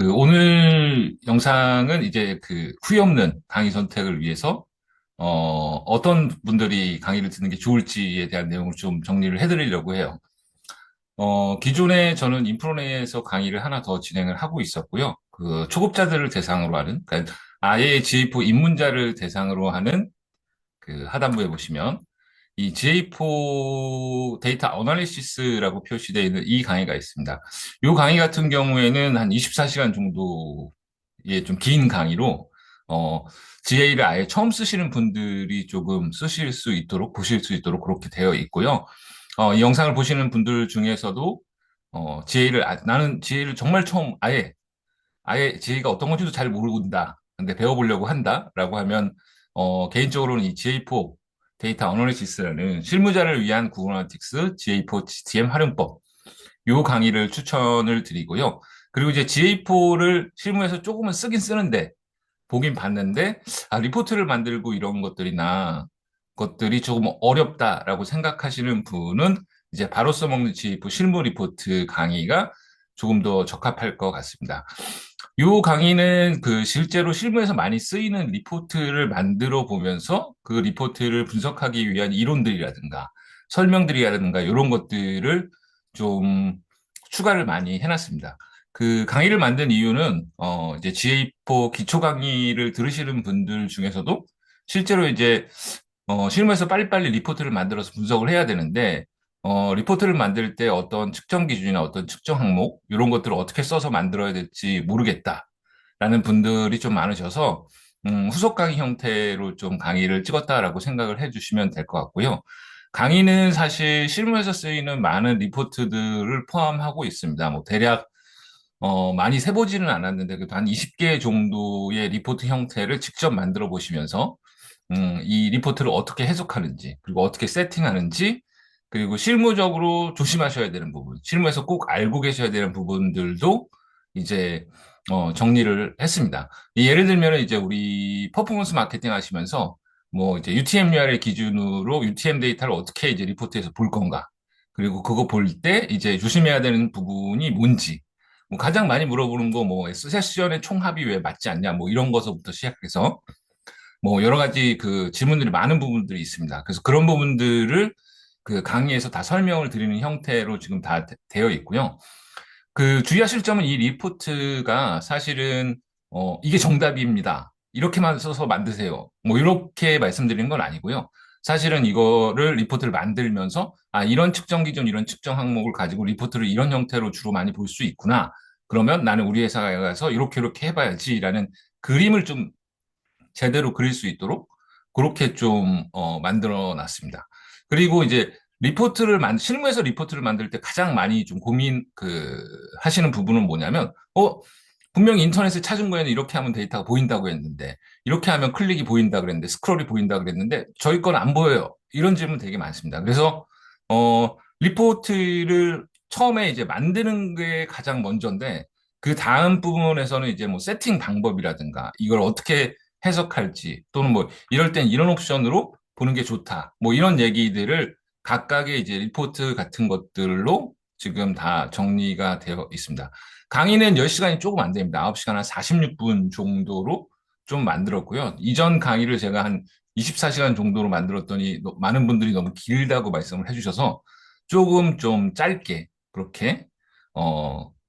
오늘 영상은 이제 후회 없는 강의 선택을 위해서, 어떤 분들이 강의를 듣는 게 좋을지에 대한 내용을 좀 정리를 해드리려고 해요. 기존에 저는 인프로넷에서 강의를 하나 더 진행을 하고 있었고요. 초급자들을 대상으로 하는, 그러니까 아예 GA4 입문자를 대상으로 하는 하단부에 보시면 이 GA4 데이터 어널리시스라고 표시되어 있는 이 강의가 있습니다. 이 강의 같은 경우에는 한 24시간 정도의 좀 긴 강의로, GA를 아예 처음 쓰시는 분들이 조금 쓰실 수 있도록, 보실 수 있도록 그렇게 되어 있고요. 이 영상을 보시는 분들 중에서도, 나는 GA를 정말 처음, 아예 GA가 어떤 건지도 잘 모른다. 근데 배워보려고 한다라고 하면, 개인적으로는 이 GA4 데이터 어널리시스라는 실무자를 위한 구글 어널리틱스 GA4 GTM 활용법, 요 강의를 추천을 드리고요. 그리고 이제 GA4를 실무에서 조금은 쓰긴 쓰는데, 보긴 봤는데, 리포트를 만들고 이런 것들이 조금 어렵다라고 생각하시는 분은 이제 바로 써먹는 GA4 실무 리포트 강의가 조금 더 적합할 것 같습니다. 요 강의는 실제로 실무에서 많이 쓰이는 리포트를 만들어 보면서 그 리포트를 분석하기 위한 이론들이라든가 설명들이라든가 이런 것들을 좀 추가를 많이 해놨습니다. 그 강의를 만든 이유는 이제 GA4 기초 강의를 들으시는 분들 중에서도 실제로 이제 실무에서 빨리빨리 리포트를 만들어서 분석을 해야 되는데, 리포트를 만들 때 어떤 측정 기준이나 어떤 측정 항목, 이런 것들을 어떻게 써서 만들어야 될지 모르겠다라는 분들이 좀 많으셔서, 후속 강의 형태로 좀 강의를 찍었다라고 생각을 해주시면 될 것 같고요. 강의는 사실 실무에서 쓰이는 많은 리포트들을 포함하고 있습니다. 뭐 대략 많이 세보지는 않았는데 그래도 한 20개 정도의 리포트 형태를 직접 만들어 보시면서, 이 리포트를 어떻게 해석하는지, 그리고 어떻게 세팅하는지, 그리고 실무적으로 조심하셔야 되는 부분, 실무에서 꼭 알고 계셔야 되는 부분들도 이제 정리를 했습니다. 예를 들면 이제 우리 퍼포먼스 마케팅 하시면서 뭐 이제 UTM-URL 기준으로 UTM 데이터를 어떻게 이제 리포트에서 볼 건가, 그리고 그거 볼 때 이제 조심해야 되는 부분이 뭔지, 뭐 가장 많이 물어보는 거 뭐 세션의 총합이 왜 맞지 않냐, 뭐 이런 거서부터 시작해서 뭐 여러 가지 질문들이 많은 부분들이 있습니다. 그래서 그런 부분들을 강의에서 다 설명을 드리는 형태로 지금 다 되어 있고요. 주의하실 점은 이 리포트가 사실은 이게 정답입니다. 이렇게만 써서 만드세요. 뭐 이렇게 말씀드리는 건 아니고요. 사실은 이거를 리포트를 만들면서 이런 측정 기준, 이런 측정 항목을 가지고 리포트를 이런 형태로 주로 많이 볼 수 있구나. 그러면 나는 우리 회사에 가서 이렇게 해봐야지라는 그림을 좀 제대로 그릴 수 있도록 그렇게 좀 만들어 놨습니다. 그리고 이제 실무에서 리포트를 만들 때 가장 많이 좀 하시는 부분은 뭐냐면, 분명히 인터넷에 찾은 거에는 이렇게 하면 데이터가 보인다고 했는데, 이렇게 하면 클릭이 보인다 그랬는데, 스크롤이 보인다 그랬는데, 저희 건 안 보여요. 이런 질문 되게 많습니다. 그래서, 리포트를 처음에 이제 만드는 게 가장 먼저인데, 그 다음 부분에서는 이제 뭐 세팅 방법이라든가, 이걸 어떻게 해석할지, 또는 뭐 이럴 땐 이런 옵션으로 보는 게 좋다, 뭐 이런 얘기들을 각각의 이제 리포트 같은 것들로 지금 다 정리가 되어 있습니다. 강의는 10시간이 조금 안 됩니다. 9시간 한 46분 정도로 좀 만들었고요. 이전 강의를 제가 한 24시간 정도로 만들었더니 많은 분들이 너무 길다고 말씀을 해주셔서 조금 좀 짧게 그렇게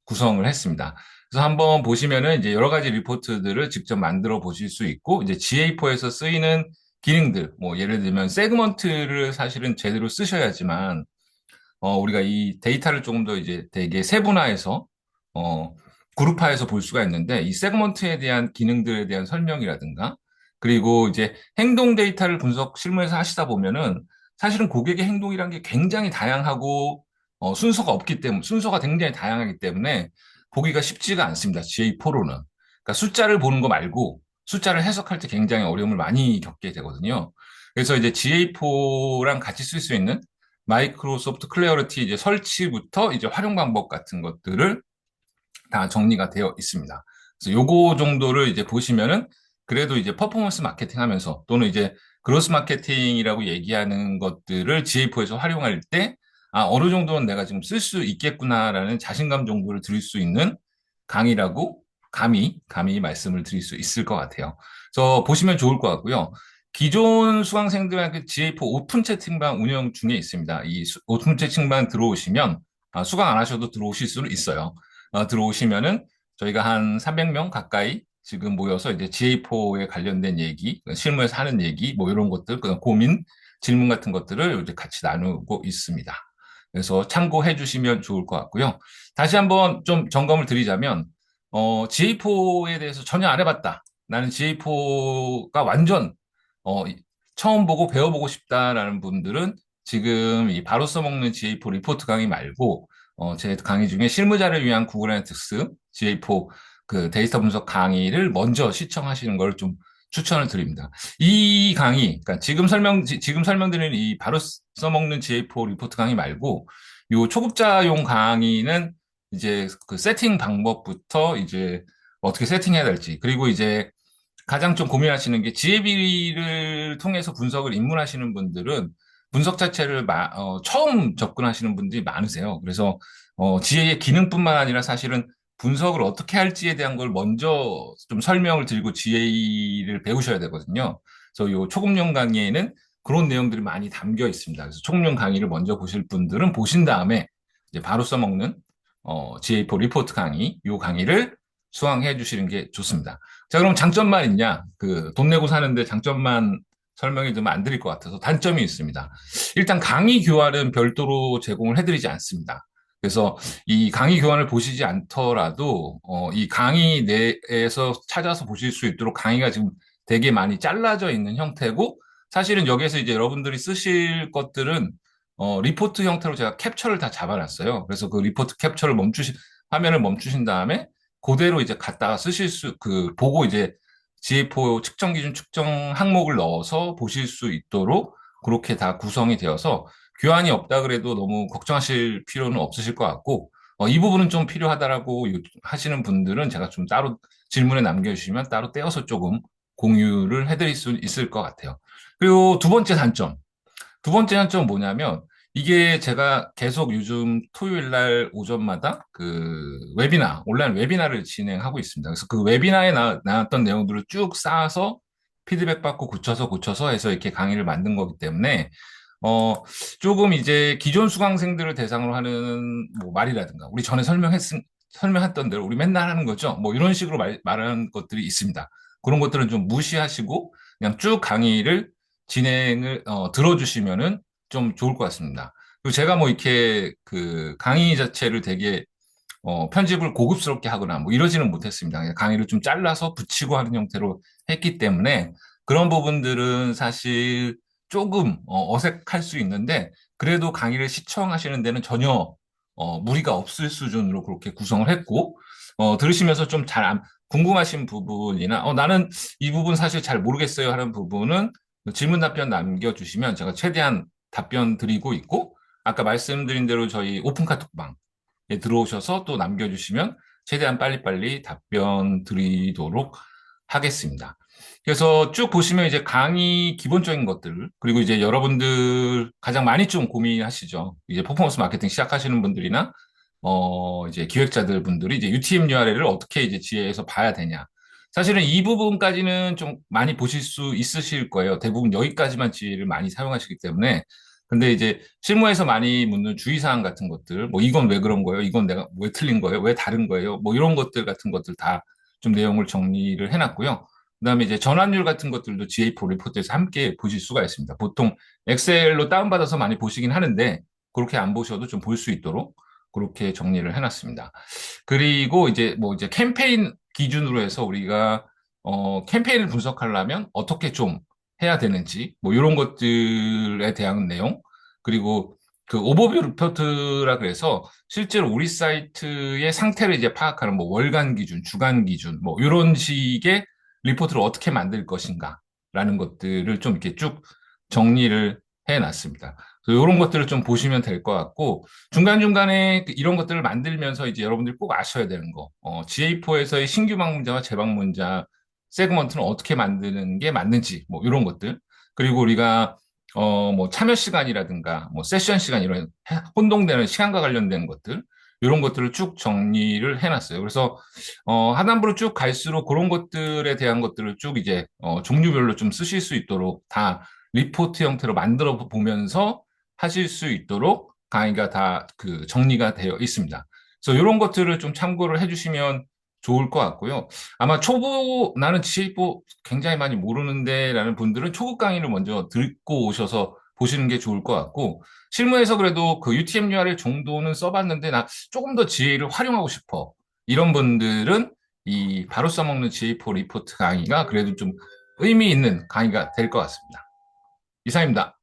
구성을 했습니다. 그래서 한번 보시면은 이제 여러 가지 리포트들을 직접 만들어 보실 수 있고, 이제 GA4에서 쓰이는 기능들, 뭐 예를 들면 세그먼트를 사실은 제대로 쓰셔야지만, 우리가 이 데이터를 조금 더 이제 되게 세분화해서, 어, 그룹화해서 볼 수가 있는데, 이 세그먼트에 대한 기능들에 대한 설명이라든가, 그리고 이제 행동 데이터를 실무에서 하시다 보면은, 사실은 고객의 행동이란 게 굉장히 다양하고, 순서가 굉장히 다양하기 때문에, 보기가 쉽지가 않습니다. GA4로는. 그러니까 숫자를 보는 거 말고, 숫자를 해석할 때 굉장히 어려움을 많이 겪게 되거든요. 그래서 이제 GA4랑 같이 쓸 수 있는 마이크로소프트 클래어리티 이제 설치부터 이제 활용 방법 같은 것들을 다 정리가 되어 있습니다. 그래서 요거 정도를 이제 보시면은 그래도 이제 퍼포먼스 마케팅 하면서, 또는 이제 그로스 마케팅이라고 얘기하는 것들을 GA4에서 활용할 때 어느 정도는 내가 지금 쓸 수 있겠구나라는 자신감 정도를 드릴 수 있는 강의라고 감히 말씀을 드릴 수 있을 것 같아요. 그래서 보시면 좋을 것 같고요. 기존 수강생들한테 GA4 오픈 채팅방 운영 중에 있습니다. 이 오픈 채팅방 들어오시면 수강 안 하셔도 들어오실 수는 있어요. 들어오시면은 저희가 한 300명 가까이 지금 모여서 이제 GA4에 관련된 얘기, 실무에서 하는 얘기, 뭐 이런 것들, 그 고민, 질문 같은 것들을 이제 같이 나누고 있습니다. 그래서 참고해 주시면 좋을 것 같고요. 다시 한번 좀 점검을 드리자면, GA4에 대해서 전혀 안 해봤다. 나는 GA4가 완전, 어, 처음 보고 배워보고 싶다라는 분들은 지금 이 바로 써먹는 GA4 리포트 강의 말고, 제 강의 중에 실무자를 위한 구글 애널리틱스 GA4 그 데이터 분석 강의를 먼저 시청하시는 걸 좀 추천을 드립니다. 이 강의, 그러니까 지금 설명드리는 이 바로 써먹는 GA4 리포트 강의 말고, 요 초급자용 강의는 이제 그 세팅 방법부터 이제 어떻게 세팅해야 될지, 그리고 이제 가장 좀 고민하시는 게 GAB를 통해서 분석을 입문하시는 분들은 분석 자체를 처음 접근하시는 분들이 많으세요. 그래서 GA의 기능뿐만 아니라 사실은 분석을 어떻게 할지에 대한 걸 먼저 좀 설명을 드리고 GA를 배우셔야 되거든요. 그래서 이 초급용 강의에는 그런 내용들이 많이 담겨 있습니다. 그래서 초급용 강의를 먼저 보실 분들은 보신 다음에 이제 바로 써먹는 GA4 리포트 강의, 이 강의를 수강해 주시는 게 좋습니다. 자, 그럼 장점만 있냐? 그 돈 내고 사는데 장점만 설명해 주면 안 드릴 것 같아서 단점이 있습니다. 일단 강의 교환은 별도로 제공을 해드리지 않습니다. 그래서 이 강의 교환을 보시지 않더라도 이 강의 내에서 찾아서 보실 수 있도록 강의가 지금 되게 많이 잘라져 있는 형태고 사실은 여기에서 이제 여러분들이 쓰실 것들은 리포트 형태로 제가 캡처를 다 잡아놨어요. 그래서 그 리포트 캡처를 화면을 멈추신 다음에 그대로 이제 갖다가 보고 이제 GA4 측정 기준 측정 항목을 넣어서 보실 수 있도록 그렇게 다 구성이 되어서 교환이 없다 그래도 너무 걱정하실 필요는 없으실 것 같고, 이 부분은 좀 필요하다라고 하시는 분들은 제가 좀 따로 질문에 남겨주시면 따로 떼어서 조금 공유를 해드릴 수 있을 것 같아요. 그리고 두 번째 단점은 뭐냐면, 이게 제가 계속 요즘 토요일 날 오전마다 온라인 웨비나를 진행하고 있습니다. 그래서 그 웨비나에 나왔던 내용들을 쭉 쌓아서 피드백 받고 고쳐서 해서 이렇게 강의를 만든 거기 때문에, 조금 이제 기존 수강생들을 대상으로 하는 뭐 말이라든가, 우리 전에 설명했던 대로 우리 맨날 하는 거죠. 뭐 이런 식으로 말하는 것들이 있습니다. 그런 것들은 좀 무시하시고, 그냥 쭉 강의를 진행을 들어주시면은 좀 좋을 것 같습니다. 그리고 제가 뭐 이렇게 그 강의 자체를 되게 편집을 고급스럽게 하거나 뭐 이러지는 못했습니다. 그냥 강의를 좀 잘라서 붙이고 하는 형태로 했기 때문에 그런 부분들은 사실 조금 어색할 수 있는데 그래도 강의를 시청하시는 데는 전혀 무리가 없을 수준으로 그렇게 구성을 했고 들으시면서 좀 궁금하신 부분이나 나는 이 부분 사실 잘 모르겠어요 하는 부분은 질문 답변 남겨주시면 제가 최대한 답변 드리고 있고 아까 말씀드린 대로 저희 오픈 카톡방에 들어오셔서 또 남겨주시면 최대한 빨리빨리 답변 드리도록 하겠습니다. 그래서 쭉 보시면 이제 강의 기본적인 것들, 그리고 이제 여러분들 가장 많이 좀 고민하시죠. 이제 퍼포먼스 마케팅 시작하시는 분들이나, 이제 기획자들 분들이 이제 UTM URL을 어떻게 이제 지혜에서 봐야 되냐. 사실은 이 부분까지는 좀 많이 보실 수 있으실 거예요. 대부분 여기까지만 지혜를 많이 사용하시기 때문에. 근데 이제 실무에서 많이 묻는 주의사항 같은 것들, 뭐 이건 왜 그런 거예요? 이건 내가 왜 틀린 거예요? 왜 다른 거예요? 뭐 이런 것들 같은 것들 다 좀 내용을 정리를 해놨고요. 그다음에 이제 전환율 같은 것들도 GA4 리포트에서 함께 보실 수가 있습니다. 보통 엑셀로 다운받아서 많이 보시긴 하는데 그렇게 안 보셔도 좀 볼 수 있도록 그렇게 정리를 해놨습니다. 그리고 이제 캠페인 기준으로 해서 우리가 캠페인을 분석하려면 어떻게 좀 해야 되는지 뭐 이런 것들에 대한 내용 그리고 그 오버뷰 리포트라 그래서 실제로 우리 사이트의 상태를 이제 파악하는 뭐 월간 기준, 주간 기준 뭐 이런 식의 리포트를 어떻게 만들 것인가라는 것들을 좀 이렇게 쭉 정리를 해놨습니다. 그래서 이런 것들을 좀 보시면 될 것 같고 중간중간에 이런 것들을 만들면서 이제 여러분들이 꼭 아셔야 되는 거 GA4에서의 신규 방문자와 재방문자 세그먼트는 어떻게 만드는 게 맞는지 뭐 이런 것들 그리고 우리가 뭐 참여 시간이라든가 뭐 세션 시간 이런 혼동되는 시간과 관련된 것들 이런 것들을 쭉 정리를 해놨어요. 그래서 하단부로 쭉 갈수록 그런 것들에 대한 것들을 쭉 이제 종류별로 좀 쓰실 수 있도록 다 리포트 형태로 만들어 보면서 하실 수 있도록 강의가 다 그 정리가 되어 있습니다. 그래서 이런 것들을 좀 참고를 해주시면 좋을 것 같고요. 아마 초보, 나는 지식보 굉장히 많이 모르는데 라는 분들은 초급 강의를 먼저 듣고 오셔서 보시는 게 좋을 것 같고, 실무에서 그래도 그 UTM-URL 정도는 써봤는데 나 조금 더 지혜를 활용하고 싶어. 이런 분들은 이 바로 써먹는 GA4 리포트 강의가 그래도 좀 의미 있는 강의가 될 것 같습니다. 이상입니다.